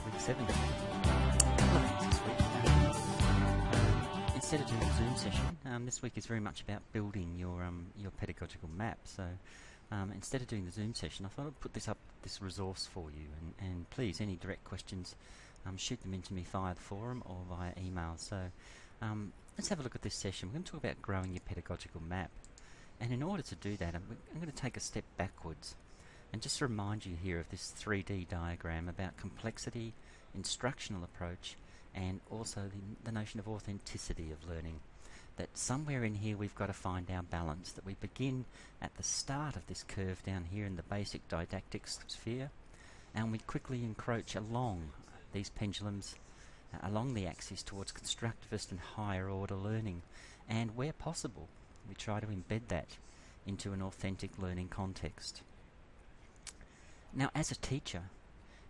week 7. This week. Instead of doing a Zoom session, this week is very much about building your pedagogical map. So instead of doing the Zoom session, I thought I'd put this resource for you. And please, any direct questions, shoot them into me via the forum or via email. So let's have a look at this session. We're going to talk about growing your pedagogical map. And in order to do that, I'm going to take a step backwards and just remind you here of this 3D diagram about complexity, instructional approach, and also the notion of authenticity of learning. That somewhere in here we've got to find our balance, that we begin at the start of this curve down here in the basic didactic sphere, and we quickly encroach along these pendulums, along the axis towards constructivist and higher order learning. And where possible, we try to embed that into an authentic learning context. Now, as a teacher,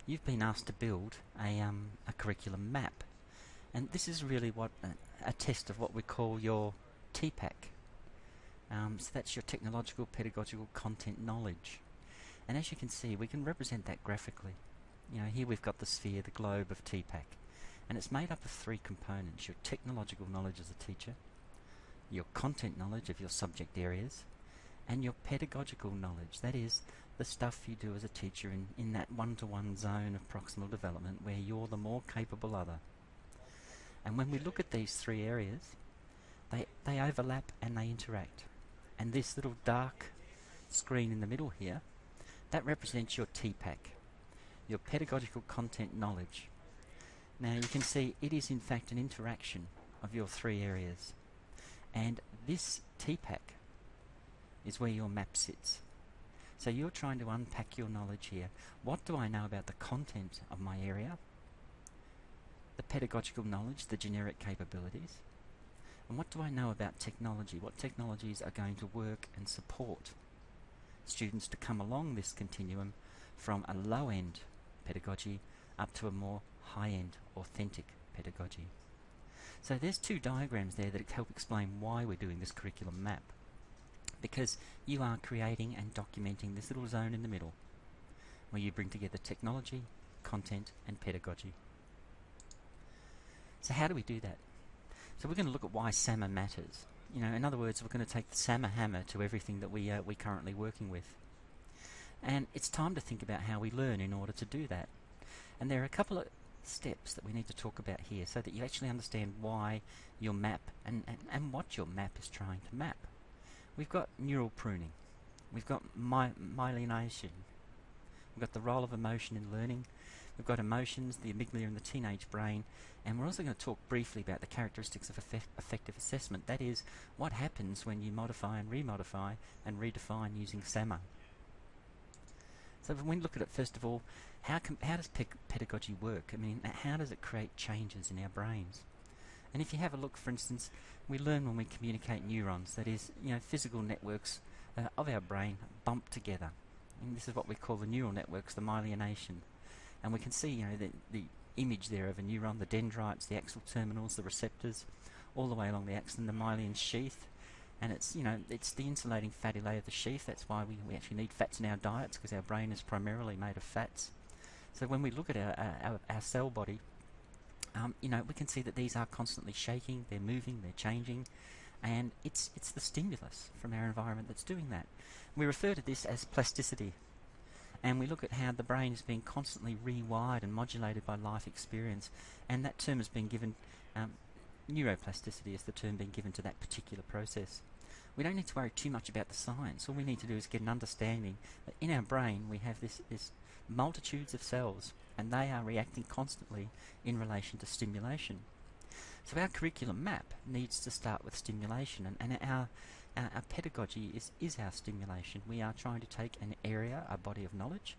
you've been asked to build a curriculum map, and this is really what a test of what we call your TPAC. So that's your technological pedagogical content knowledge, and as you can see, we can represent that graphically. Here we've got the sphere, the globe of TPAC, and it's made up of 3 components: your technological knowledge as a teacher, your content knowledge of your subject areas, and your pedagogical knowledge, that is, the stuff you do as a teacher in that one-to-one zone of proximal development where you're the more capable other. And when we look at these 3 areas, they overlap and they interact. And this little dark screen in the middle here, that represents your TPAC, your pedagogical content knowledge. Now you can see it is in fact an interaction of your 3 areas. And this TPAC is where your map sits. So you're trying to unpack your knowledge here. What do I know about the content of my area? The pedagogical knowledge, the generic capabilities. And what do I know about technology? What technologies are going to work and support students to come along this continuum from a low-end pedagogy up to a more high-end, authentic pedagogy. So there's 2 diagrams there that help explain why we're doing this curriculum map. Because you are creating and documenting this little zone in the middle where you bring together technology, content, and pedagogy. So how do we do that? So we're going to look at why SAMR matters. In other words, we're going to take the SAMR hammer to everything that we're currently working with. And it's time to think about how we learn in order to do that. And there are a couple of steps that we need to talk about here so that you actually understand why your map and what your map is trying to map. We've got neural pruning, we've got myelination, we've got the role of emotion in learning, we've got emotions, the amygdala in the teenage brain, and we're also going to talk briefly about the characteristics of effective assessment. That is, what happens when you modify and remodify and redefine using SAMR. So when we look at it, first of all, how does pedagogy work? How does it create changes in our brains? And if you have a look, for instance, we learn when we communicate neurons, that is, physical networks of our brain bump together. And this is what we call the neural networks, the myelination. And we can see, the image there of a neuron, the dendrites, the axal terminals, the receptors, all the way along the axon, the myelin sheath. And it's, it's the insulating fatty layer of the sheath. That's why we actually need fats in our diets, because our brain is primarily made of fats. So when we look at our cell body, we can see that these are constantly shaking, they're moving, they're changing, and it's the stimulus from our environment that's doing that. We refer to this as plasticity, and we look at how the brain is being constantly rewired and modulated by life experience, and that term has been given, neuroplasticity is the term being given to that particular process. We don't need to worry too much about the science. All we need to do is get an understanding that in our brain we have this multitudes of cells, and they are reacting constantly in relation to stimulation. So our curriculum map needs to start with stimulation, and our pedagogy is our stimulation. We are trying to take an area, a body of knowledge,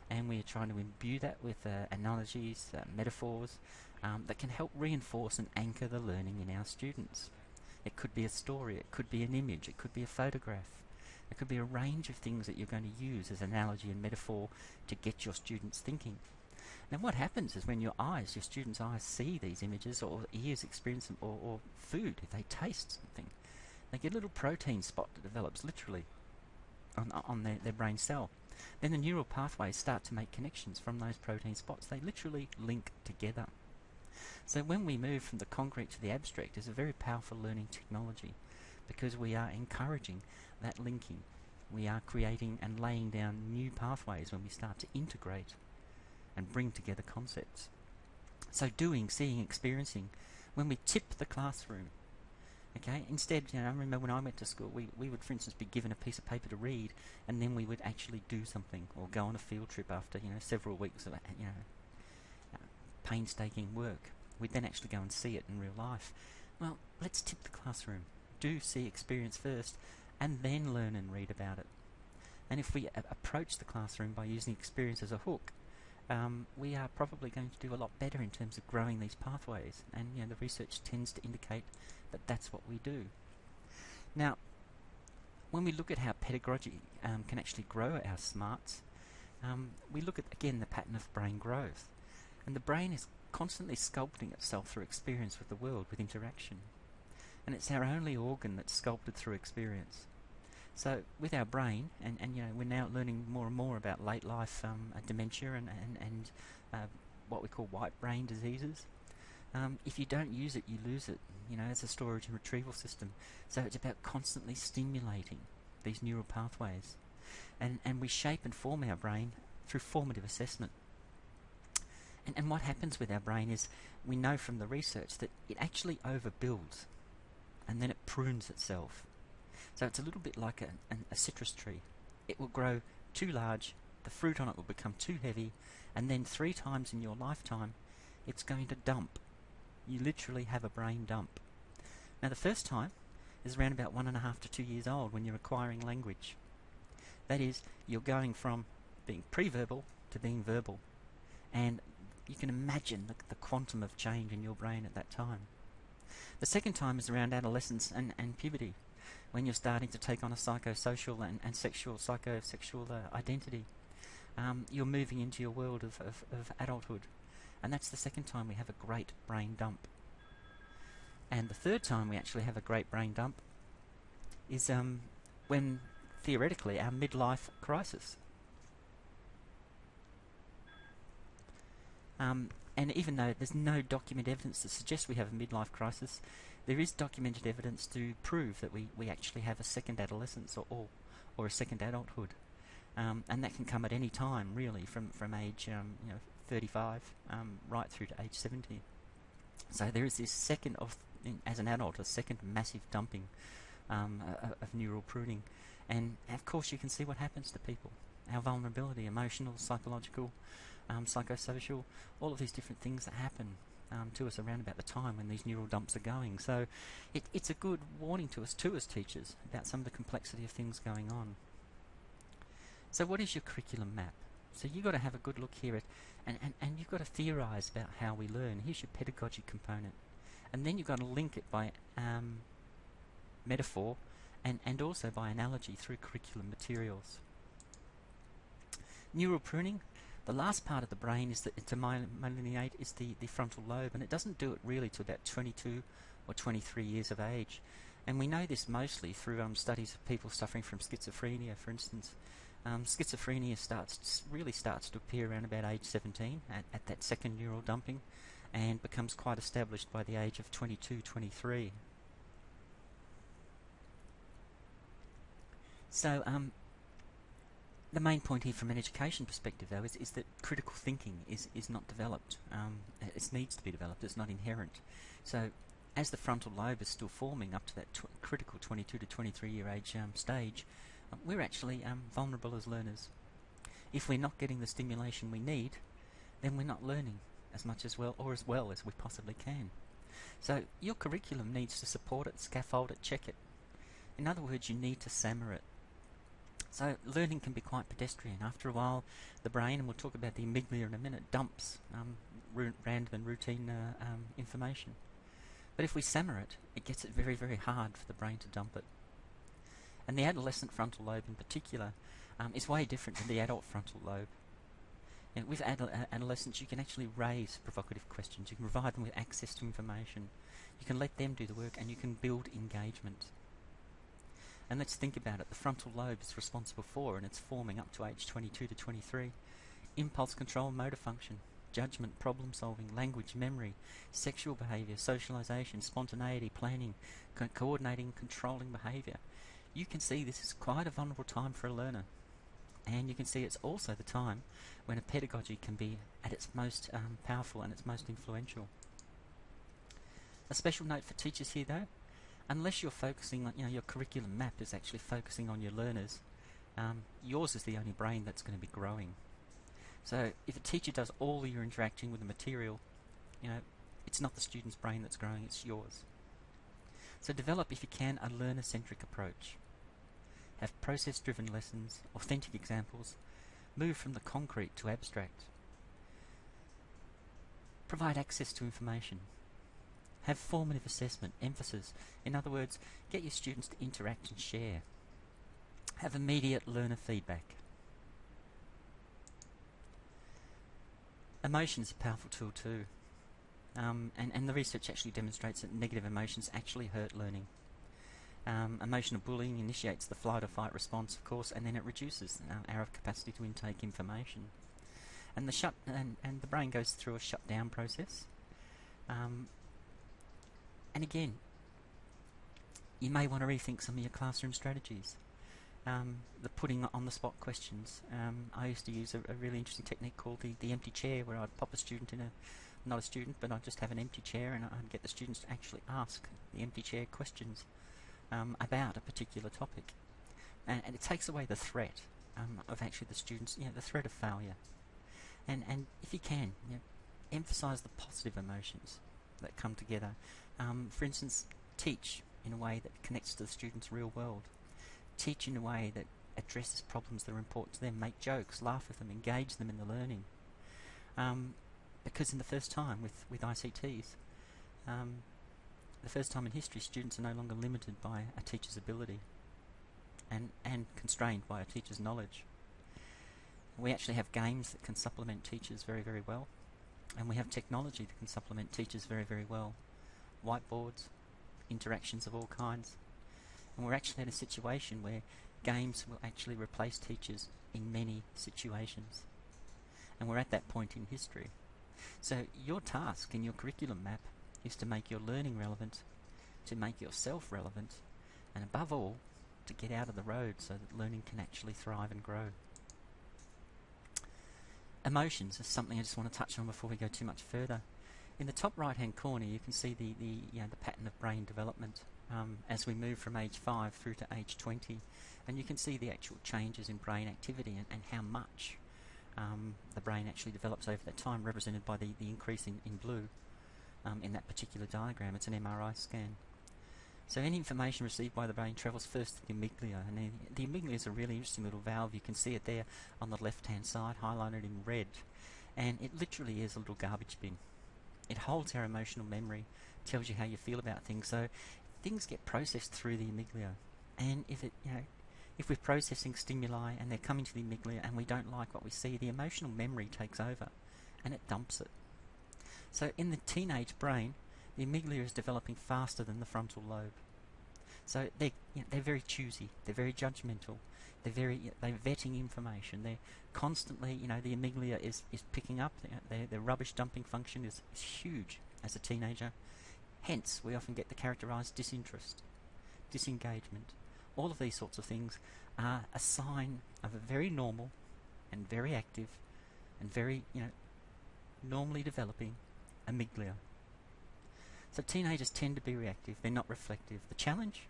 and we are trying to imbue that with analogies, metaphors, that can help reinforce and anchor the learning in our students. It could be a story, it could be an image, it could be a photograph. It could be a range of things that you're going to use as analogy and metaphor to get your students thinking. Now what happens is when your students' eyes see these images, or ears experience them, or food, if they taste something, they get a little protein spot that develops literally on their brain cell. then the neural pathways start to make connections from those protein spots. They literally link together. So when we move from the concrete to the abstract, it's a very powerful learning technology because we are encouraging that linking. We are creating and laying down new pathways when we start to integrate and bring together concepts. So doing, seeing, experiencing, when we tip the classroom, okay, instead, I remember when I went to school, we would, for instance, be given a piece of paper to read, and then we would actually do something or go on a field trip after, several weeks of, painstaking work. We'd then actually go and see it in real life. Well, let's tip the classroom. Do, see, experience first, and then learn and read about it. And if we approach the classroom by using experience as a hook, we are probably going to do a lot better in terms of growing these pathways. And the research tends to indicate that that's what we do. Now, when we look at how pedagogy can actually grow our smarts, we look at, again, the pattern of brain growth. And the brain is constantly sculpting itself through experience with the world, with interaction. And it's our only organ that's sculpted through experience. So with our brain, and we're now learning more and more about late life dementia and what we call white brain diseases. If you don't use it, you lose it. It's a storage and retrieval system. So it's about constantly stimulating these neural pathways. And we shape and form our brain through formative assessment. And what happens with our brain is, we know from the research that it actually overbuilds, and then it prunes itself. So it's a little bit like a citrus tree. It will grow too large, the fruit on it will become too heavy, and then 3 times in your lifetime, it's going to dump. You literally have a brain dump. Now the first time is around about 1.5 to 2 years old, when you're acquiring language. That is, you're going from being pre-verbal to being verbal. And you can imagine the quantum of change in your brain at that time. The second time is around adolescence and puberty, when you're starting to take on a psychosocial and psychosexual identity. You're moving into your world of adulthood. And that's the second time we have a great brain dump. And the third time we actually have a great brain dump is when, theoretically, our midlife crisis. And even though there's no documented evidence to suggest we have a midlife crisis, there is documented evidence to prove that we actually have a second adolescence or a second adulthood. And that can come at any time, really, from age 35 right through to age 70. So there is this second as an adult, a second massive dumping of neural pruning. And of course you can see what happens to people. Our vulnerability, emotional, psychological, psychosocial, all of these different things that happen to us around about the time when these neural dumps are going. So it's a good warning to us as teachers about some of the complexity of things going on. So what is your curriculum map? So you've got to have a good look here at, and you've got to theorise about how we learn. Here's your pedagogy component. And then you've got to link it by metaphor and also by analogy through curriculum materials. Neural pruning, the last part of the brain is to myeliniate is the frontal lobe, and it doesn't do it really to about 22 or 23 years of age. And we know this mostly through studies of people suffering from schizophrenia, for instance. Schizophrenia really starts to appear around about age 17 at that second neural dumping, and becomes quite established by the age of 22, 23. So the main point here from an education perspective, though, is that critical thinking is not developed. It needs to be developed. It's not inherent. So as the frontal lobe is still forming up to that critical 22 to 23 year age stage, we're actually vulnerable as learners. If we're not getting the stimulation we need, then we're not learning as much as well as we possibly can. So your curriculum needs to support it, scaffold it, check it. In other words, you need to SAMR it. So learning can be quite pedestrian. After a while, the brain, and we'll talk about the amygdala in a minute, dumps random and routine information. But if we SAMR it, it gets it very, very hard for the brain to dump it. And the adolescent frontal lobe in particular is way different than the adult frontal lobe. And with adolescents, you can actually raise provocative questions. You can provide them with access to information. You can let them do the work, and you can build engagement. And let's think about it. The frontal lobe is responsible for, and it's forming up to age 22 to 23, impulse control, motor function, judgment, problem solving, language, memory, sexual behaviour, socialisation, spontaneity, planning, coordinating, controlling behaviour. You can see this is quite a vulnerable time for a learner. And you can see it's also the time when a pedagogy can be at its most powerful and its most influential. A special note for teachers here though, unless you're focusing on, your curriculum map is actually focusing on your learners, yours is the only brain that's going to be growing. So if a teacher does all your interacting with the material, it's not the student's brain that's growing, it's yours. So develop, if you can, a learner-centric approach. Have process-driven lessons, authentic examples, move from the concrete to abstract. Provide access to information. Have formative assessment, emphasis. In other words, get your students to interact and share. Have immediate learner feedback. Emotion is a powerful tool too. And the research actually demonstrates that negative emotions actually hurt learning. Emotional bullying initiates the flight or fight response, of course, and then it reduces our capacity to intake information. And the brain goes through a shutdown process. And again, you may want to rethink some of your classroom strategies. The putting on the spot questions. I used to use a really interesting technique called the empty chair, where I'd pop a student in not a student, but I'd just have an empty chair, and I'd get the students to actually ask the empty chair questions about a particular topic. And it takes away the threat of actually the students, the threat of failure. And if you can, emphasize the positive emotions that come together. For instance, teach in a way that connects to the student's real world. Teach in a way that addresses problems that are important to them. Make jokes, laugh with them, engage them in the learning. Because in the first time with ICTs, the first time in history, students are no longer limited by a teacher's ability and constrained by a teacher's knowledge. We actually have games that can supplement teachers very, very well. And we have technology that can supplement teachers very, very well. Whiteboards, interactions of all kinds. And we're actually in a situation where games will actually replace teachers in many situations. And we're at that point in history. So your task in your curriculum map is to make your learning relevant, to make yourself relevant, and above all, to get out of the road so that learning can actually thrive and grow. Emotions is something I just want to touch on before we go too much further. In the top right-hand corner, you can see the pattern of brain development as we move from age 5 through to age 20, and you can see the actual changes in brain activity and how much the brain actually develops over that time, represented by the increase in blue in that particular diagram. It's an MRI scan. So any information received by the brain travels first to the amygdala, and the amygdala is a really interesting little valve. You can see it there on the left-hand side, highlighted in red, and it literally is a little garbage bin. It holds our emotional memory, tells you how you feel about things. So things get processed through the amygdala, and if we're processing stimuli and they're coming to the amygdala and we don't like what we see, the emotional memory takes over and it dumps it. So in the teenage brain, the amygdala is developing faster than the frontal lobe. So they're very choosy, they're very judgmental, they're vetting information. They're constantly, the amygdala is picking up. Their rubbish dumping function is huge as a teenager. Hence, we often get the characterized disinterest, disengagement. All of these sorts of things are a sign of a very normal and very active and very, normally developing amygdala. So teenagers tend to be reactive, they're not reflective. The challenge?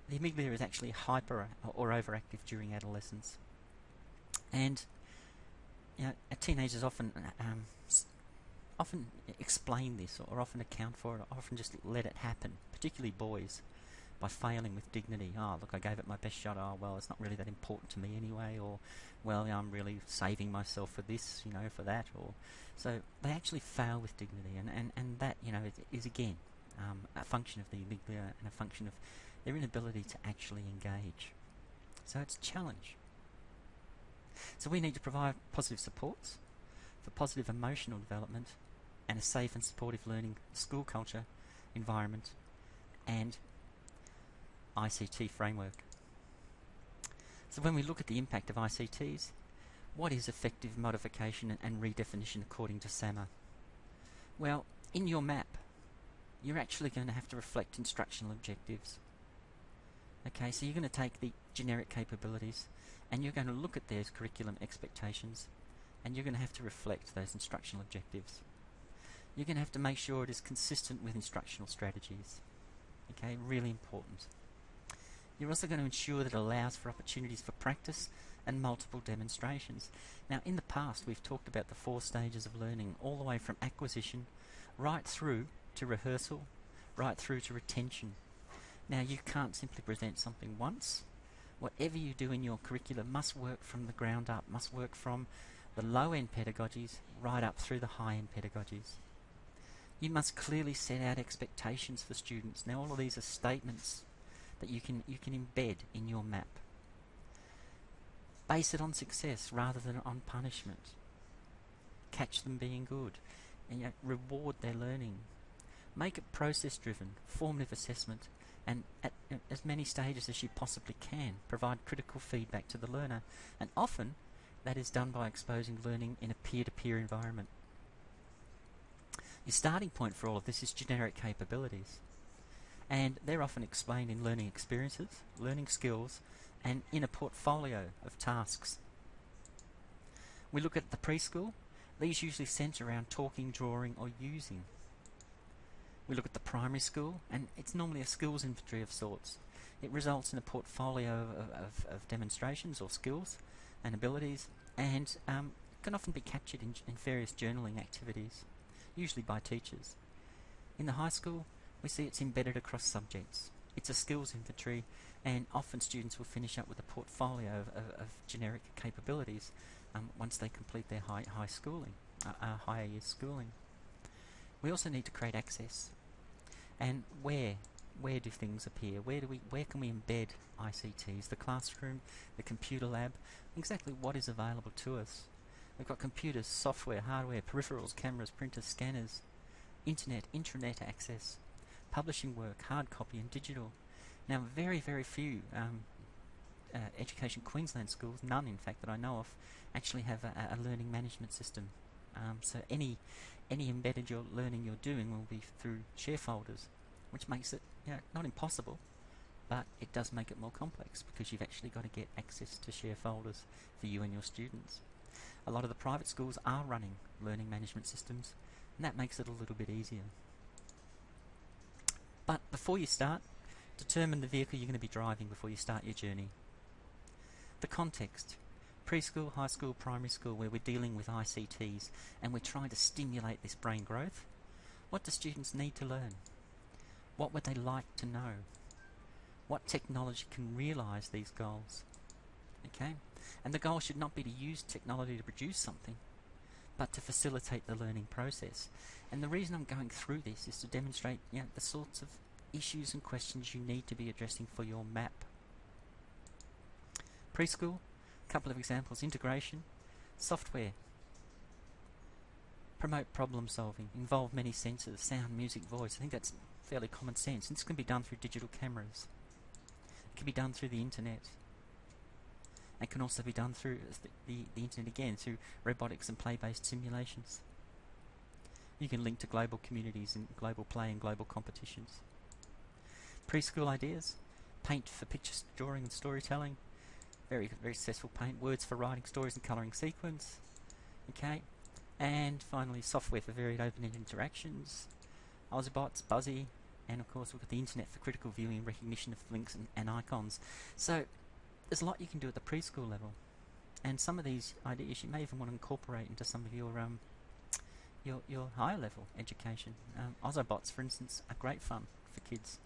The amygdala is actually hyper or overactive during adolescence. And teenagers often explain this or often account for it, or often just let it happen, particularly boys, by failing with dignity. Oh, look, I gave it my best shot. Oh, well, it's not really that important to me anyway. Or, well, I'm really saving myself for this, for that. Or so they actually fail with dignity, and that, is again a function of the amygdala and a function of their inability to actually engage. So it's a challenge. So we need to provide positive supports for positive emotional development and a safe and supportive learning school culture environment. And ICT framework. So when we look at the impact of ICTs, what is effective modification and redefinition according to SAMR? Well, in your map, you're actually going to have to reflect instructional objectives. Okay, so you're going to take the generic capabilities and you're going to look at their curriculum expectations and you're going to have to reflect those instructional objectives. You're going to have to make sure it is consistent with instructional strategies. Okay, really important. You're also going to ensure that it allows for opportunities for practice and multiple demonstrations. Now, in the past, we've talked about the 4 stages of learning, all the way from acquisition right through to rehearsal, right through to retention. Now, you can't simply present something once. Whatever you do in your curriculum must work from the ground up, must work from the low-end pedagogies right up through the high-end pedagogies. You must clearly set out expectations for students. Now, all of these are statements that you can embed in your map. Base it on success rather than on punishment. Catch them being good, and reward their learning. Make it process-driven, formative assessment, and at as many stages as you possibly can, provide critical feedback to the learner. And often, that is done by exposing learning in a peer-to-peer environment. Your starting point for all of this is generic capabilities. And they're often explained in learning experiences, learning skills, and in a portfolio of tasks. We look at the preschool. These usually centre around talking, drawing, or using. We look at the primary school, and it's normally a skills inventory of sorts. It results in a portfolio of demonstrations or skills and abilities, and can often be captured in various journaling activities, usually by teachers. In the high school, we see it's embedded across subjects. It's a skills inventory, and often students will finish up with a portfolio of generic capabilities once they complete their higher years schooling. We also need to create access. And where do things appear? Where can we embed ICTs? The classroom, the computer lab, exactly what is available to us. We've got computers, software, hardware, peripherals, cameras, printers, scanners, internet, intranet access, publishing work, hard copy and digital. Now, very, very few Education Queensland schools, none in fact that I know of, actually have a learning management system. So any embedded learning you're doing will be through share folders, which makes it not impossible, but it does make it more complex because you've actually got to get access to share folders for you and your students. A lot of the private schools are running learning management systems, and that makes it a little bit easier. But before you start, determine the vehicle you're going to be driving before you start your journey. The context. Preschool, high school, primary school, where we're dealing with ICTs and we're trying to stimulate this brain growth. What do students need to learn? What would they like to know? What technology can realise these goals? Okay? And the goal should not be to use technology to produce something, but to facilitate the learning process. And the reason I'm going through this is to demonstrate the sorts of issues and questions you need to be addressing for your map. Preschool, a couple of examples: integration, software, promote problem solving, involve many senses, sound, music, voice. I think that's fairly common sense. And this can be done through digital cameras. It can be done through the internet. It can also be done through the internet again, through robotics and play-based simulations. You can link to global communities and global play and global competitions. Preschool ideas: paint for picture drawing and storytelling. Very, very successful paint. Words for writing stories and colouring sequence. Okay. And finally, software for varied open-ended interactions. Autobots, Buzzy, and of course we've got the internet for critical viewing and recognition of links and icons. So there's a lot you can do at the preschool level, and some of these ideas you may even want to incorporate into some of your higher level education. Autobots, for instance, are great fun for kids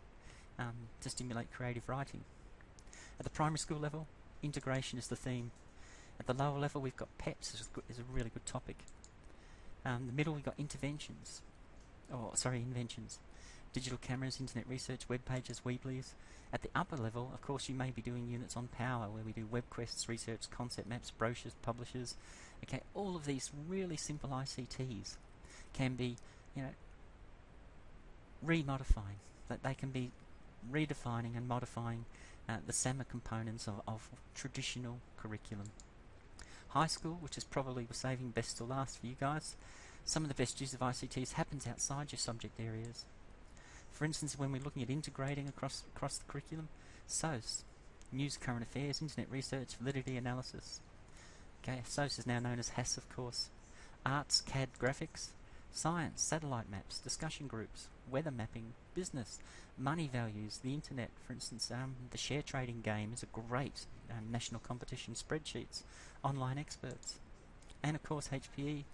to stimulate creative writing. At the primary school level, integration is the theme. At the lower level, we've got pets is a really good topic. The middle, we've got inventions. Digital cameras, internet research, web pages, Weebly's. At the upper level, of course, you may be doing units on power, where we do web quests, research, concept maps, brochures, publishers. Okay, all of these really simple ICTs can be, remodifying. That they can be redefining and modifying the SAMA components of traditional curriculum. High school, which is probably saving best to last for you guys, some of the best use of ICTs happens outside your subject areas. For instance, when we're looking at integrating across the curriculum, SOS, news, current affairs, internet research, validity analysis. Okay, SOS is now known as HAS, of course. Arts, CAD graphics, science, satellite maps, discussion groups, weather mapping, business, money values, the internet. For instance, the share trading game is a great national competition, spreadsheets, online experts, and of course HPE,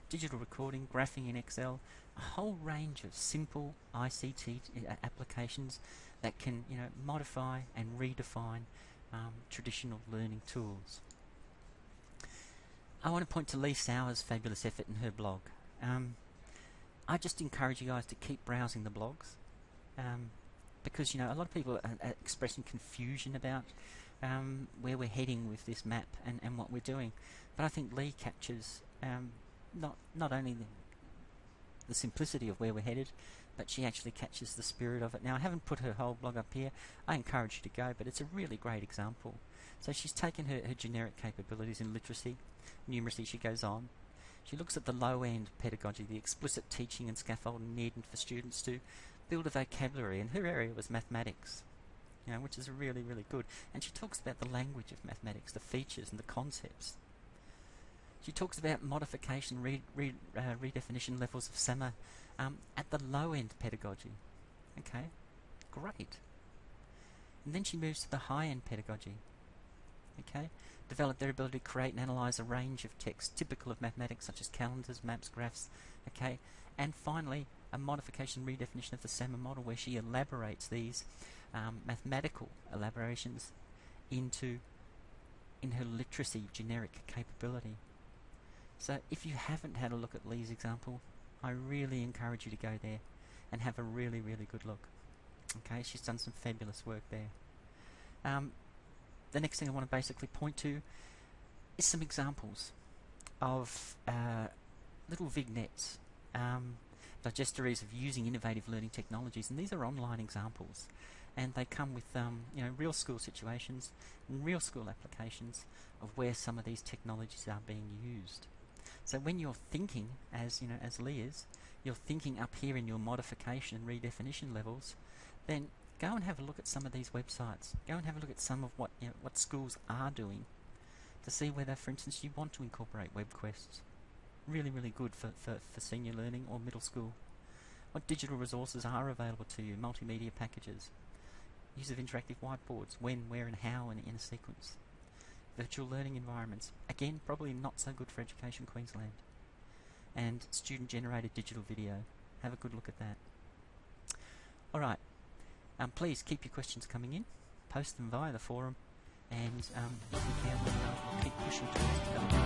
digital recording, graphing in Excel, a whole range of simple ICT applications that can modify and redefine traditional learning tools. I want to point to Lee Sauer's fabulous effort in her blog. I just encourage you guys to keep browsing the blogs, because a lot of people are expressing confusion about where we're heading with this map and what we're doing. But I think Lee captures not only the simplicity of where we're headed, but she actually catches the spirit of it. Now, I haven't put her whole blog up here. I encourage you to go, but it's a really great example. So she's taken her generic capabilities in literacy, numeracy. She goes on. She looks at the low-end pedagogy, the explicit teaching and scaffolding needed for students to build a vocabulary, and her area was mathematics, which is really, really good. And she talks about the language of mathematics, the features and the concepts. She talks about modification, redefinition levels of SAMA at the low-end pedagogy. Okay, great. And then she moves to the high-end pedagogy. Okay, develop their ability to create and analyze a range of texts typical of mathematics, such as calendars, maps, graphs. Okay, and finally, a modification, redefinition of the SAMA model, where she elaborates these mathematical elaborations in her literacy generic capability. So if you haven't had a look at Lee's example, I really encourage you to go there and have a really, really good look. Okay, she's done some fabulous work there. The next thing I want to basically point to is some examples of little vignettes, digesteries of using innovative learning technologies, and these are online examples, and they come with real school situations and real school applications of where some of these technologies are being used. So when you're thinking, as Lee is, you're thinking up here in your modification and redefinition levels, then go and have a look at some of these websites. Go and have a look at some of what schools are doing to see whether, for instance, you want to incorporate web quests. Really, really good for senior learning or middle school. What digital resources are available to you, multimedia packages, use of interactive whiteboards, when, where and how in a sequence. Virtual learning environments, again, probably not so good for Education Queensland. And student-generated digital video. Have a good look at that. Alright, please keep your questions coming in. Post them via the forum, and if we can, we'll keep pushing towards development.